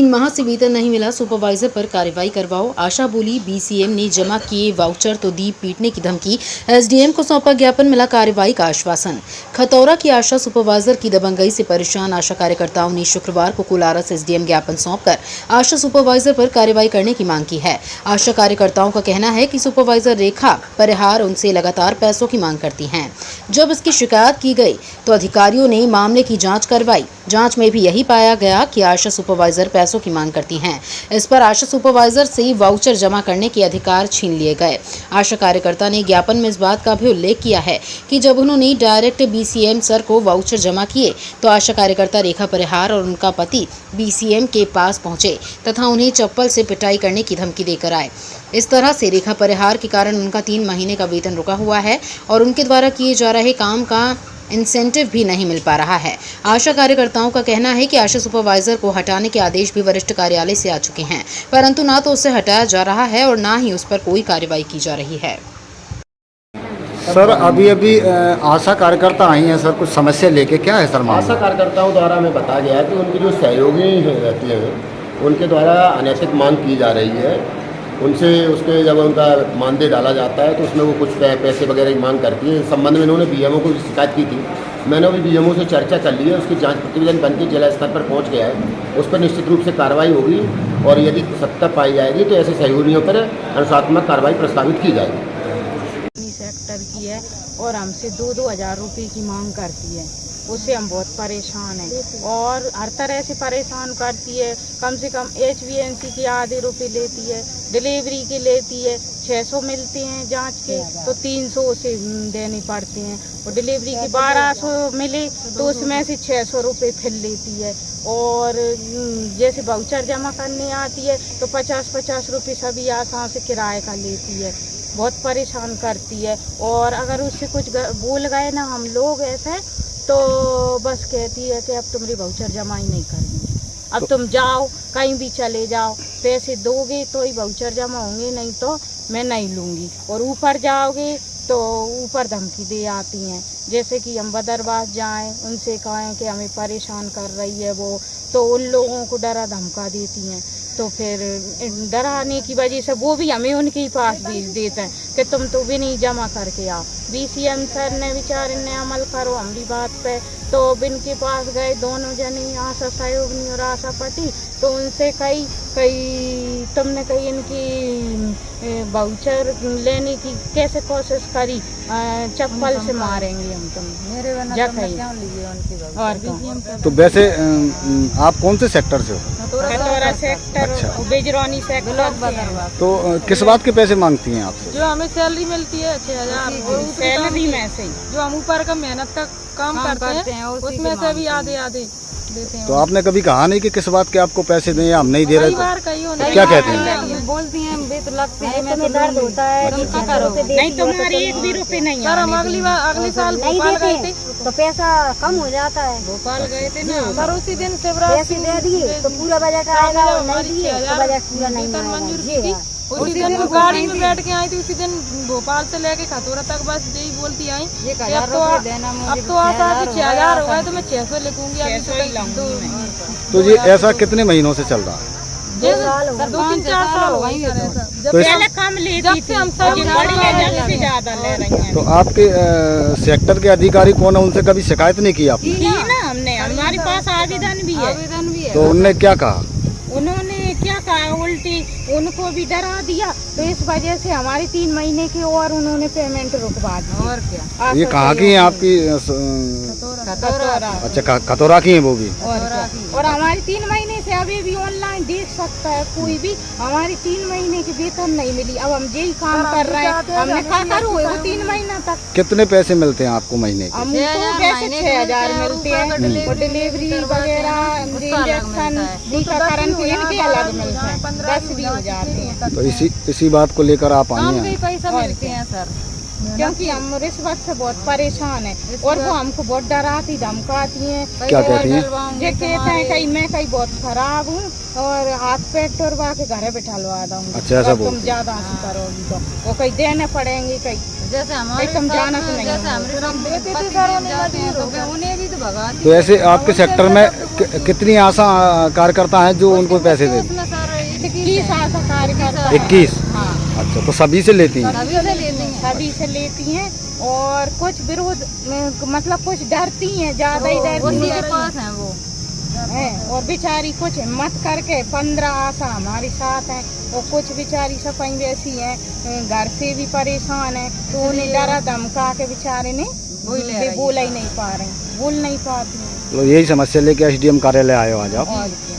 3 माह से वेतन नहीं मिला, सुपरवाइजर पर कार्रवाई करवाओ। आशा बोली बीसीएम ने जमा किए वाउचर तो दी पीटने की धमकी। एसडीएम को सौंपा ज्ञापन, मिला कार्रवाई का आश्वासन। खतौरा की आशा सुपरवाइजर की दबंगई से परेशान आशा कार्यकर्ताओं ने शुक्रवार को कोलारस एसडीएम ज्ञापन सौंपकर आशा सुपरवाइजर पर कार्रवाई करने की मांग की है। आशा कार्यकर्ताओं का कहना है कि सुपरवाइजर रेखा परिहार उनसे लगातार पैसों की मांग करती हैं। जब इसकी शिकायत की गई तो अधिकारियों ने मामले की जांच करवाई। जांच में भी यही पाया गया कि आशा सुपरवाइजर पैसों की मांग करती हैं। इस पर आशा सुपरवाइजर से वाउचर जमा करने के अधिकार छीन लिए गए। आशा कार्यकर्ता ने ज्ञापन में इस बात का भी उल्लेख किया है कि जब उन्होंने डायरेक्ट बीसीएम सर को वाउचर जमा किए तो आशा कार्यकर्ता रेखा परिहार और उनका पति बीसीएम के पास पहुंचे तथा उन्हें चप्पल से पिटाई करने की धमकी देकर आए। इस तरह से रेखा परिहार के कारण उनका 3 महीने का वेतन रुका हुआ है और उनके द्वारा किए जा रहे काम का इंसेंटिव भी नहीं मिल पा रहा है। आशा कार्यकर्ताओं का कहना है कि आशा सुपरवाइजर को हटाने के आदेश भी वरिष्ठ कार्यालय से आ चुके हैं, परंतु ना तो उसे हटाया जा रहा है और ना ही उस पर कोई कार्रवाई की जा रही है। सर अभी आशा कार्यकर्ता आई हैं सर, कुछ समस्या लेके, क्या है सर मामला? आशा कार्यकर्ताओं द्वारा हमें बताया गया है कि उनकी जो सहयोगी रहती हैं उनके द्वारा अनैतिक मांग की जा रही है उनसे। उसके जब उनका मानदेय डाला जाता है तो उसमें वो कुछ पैसे वगैरह की मांग करती है। इस संबंध में इन्होंने बीएमओ को शिकायत की थी। मैंने भी बीएमओ से चर्चा कर ली है, उसकी जांच प्रतिवेदन बन के जिला स्तर पर पहुंच गया है। उस पर निश्चित रूप से कार्रवाई होगी और यदि सत्ता पाई जाएगी तो ऐसे सहयोगियों पर अनुशासनात्मक कार्रवाई प्रस्तावित की जाएगी। सेक्टर की है और हमसे 2-2 हज़ार रुपये की मांग करती है। उससे हम बहुत परेशान हैं और हर तरह से परेशान करती है। कम से कम HVNC के आधे रुपए लेती है, डिलीवरी के लेती है। 600 मिलते हैं जांच के तो 300 उसे देने पड़ते हैं और डिलीवरी के 1200 मिले तो उसमें से 600 रुपये फिर लेती है। और जैसे वाउचर जमा करने आती है तो 50-50 रुपये सभी आशाओं से किराए का लेती है। बहुत परेशान करती है और अगर उससे कुछ बोल गए ना हम लोग ऐसे तो बस कहती है कि अब तुम्हारी वाउचर जमा ही नहीं करनी, अब तुम जाओ कहीं भी चले जाओ, पैसे दोगे तो ही वाउचर जमा होंगे, नहीं तो मैं नहीं लूँगी। और ऊपर जाओगे तो ऊपर धमकी दे आती हैं, जैसे कि हम बदरवास जाएं उनसे कहें कि हमें परेशान कर रही है वो, तो उन लोगों को डरा धमका देती हैं। तो फिर डराने की वजह से वो भी हमें उनके ही पास भेज देते हैं कि तुम तो भी नहीं जमा करके आओ। बीसीएम सर ने बेचारे ने अमल करो हमारी बात पे, तो बिन के पास गए दोनों जने, आशा सहयोगिनी और आशा पति। तो उनसे कई तुमने कहीं इनकी वाउचर लेने की कैसे कोशिश करी, चप्पल से मारेंगे हम तुम जा कहीं। और तो वैसे आप कौन से सेक्टर से हो? खतौरा सेक्टर, बेजरौनी सेक्टर। तो किस बात के पैसे मांगती हैं आपसे? जो हमें सैलरी मिलती है 6000 सैलरी में से जो हम ऊपर का मेहनत का काम करते हैं उसमें से भी आधे देते हैं। तो आपने कभी कहा नहीं कि किस बात के आपको पैसे दें या हम नहीं दे रहे? क्या कहते हैं? बोलती हैं वेतन लगते हैं, मैं तो दर्द होता है, नहीं तुम्हारी 1 भी रुपये नहीं। सर हम अगले साल भोपाल गए थे तो पैसा कम हो जाता है। भोपाल गए थे ना सर, उसी दिन से पैसे दे दिए तो पूरा बजट आएगा और नहीं दिए तो बजट पूरा नहीं मंजूर आएगा। की। उसी दिन गाड़ी में बैठ के आई थी, उसी दिन भोपाल से लेके खतौरा तक बस यही बोलती आई अब तो आता है 6000 हो गए तो मैं 600 लिखूंगी। तो ये ऐसा कितने महीनों से चल रहा है? 2-3-4 साल हो गए। तो पहले कम लेती थी, हम सब जब से ज्यादा ले रही हैं। तो आपके सेक्टर के अधिकारी कौन है, उनसे कभी शिकायत नहीं की आपने? की ना हमने, हमारे पास आवेदन भी है। तो उनने क्या कहा? उन्होंने क्या कहा, उल्टी उनको भी डरा दिया, तो इस वजह से हमारे 3 महीने की और उन्होंने पेमेंट रुकवा दी। और क्या ये कहाँ की हैं आपकी? खतौरा। अच्छा खतौरा की हैं वो भी? और हमारी 3 महीने से अभी भी ऑनलाइन देख सकता है कोई भी, हमारी 3 महीने की वेतन नहीं मिली। अब हम यही काम कर रहे हैं, हमने खाता हुए वो 3 महीना तक। कितने पैसे मिलते हैं आपको महीने के? हमको वैसे 6000 मिलते हैं और डिलीवरी वगैरह, इंजेक्शन, टीकाकरण के इनके अलग मिलते हैं, 10 भी हो जाते हैं। तो इसी बात को लेकर आप आई हैं? पैसा मिलते हैं सर, क्योंकि हम रिश्वत से बहुत परेशान है और वो हमको बहुत डराती धमकाती हैं। क्या कहती हैं? ये कहते हैं कहीं मैं कहीं बहुत खराब हूँ और हाथ पैर तोड़वा के घर बैठा दूंगी। अच्छा ऐसा तुम ज्यादा करोगी तो वो कहीं देने पड़ेंगे, कहीं जैसे हमारे तुम जानत नहीं। जैसे हम देते थे सर उन्हें भी तो भगा। तो ऐसे आपके सेक्टर में कितनी आशा कार्यकर्ता हैं जो उनको पैसे दे उसमें सर 21 आशा कार्यकर्ता 21? हाँ अच्छा, तो सभी से लेती हैं? सभी से लेती हैं और कुछ विरोध मतलब कुछ डरती हैं, ज्यादा ही डरती उसी हैं के पास हैं वो और बेचारी कुछ हिम्मत करके 15 आशा हमारे साथ हैं और कुछ बेचारी सफाई वैसी हैं, घर से भी परेशान है, तो उन्हें डरा धमका के बेचारे ने बोला ही नहीं पा रहे, बोल नहीं पाती हैं। तो यही समस्या लेके एसडीएम कार्यालय आए हो आज आप? और क्या।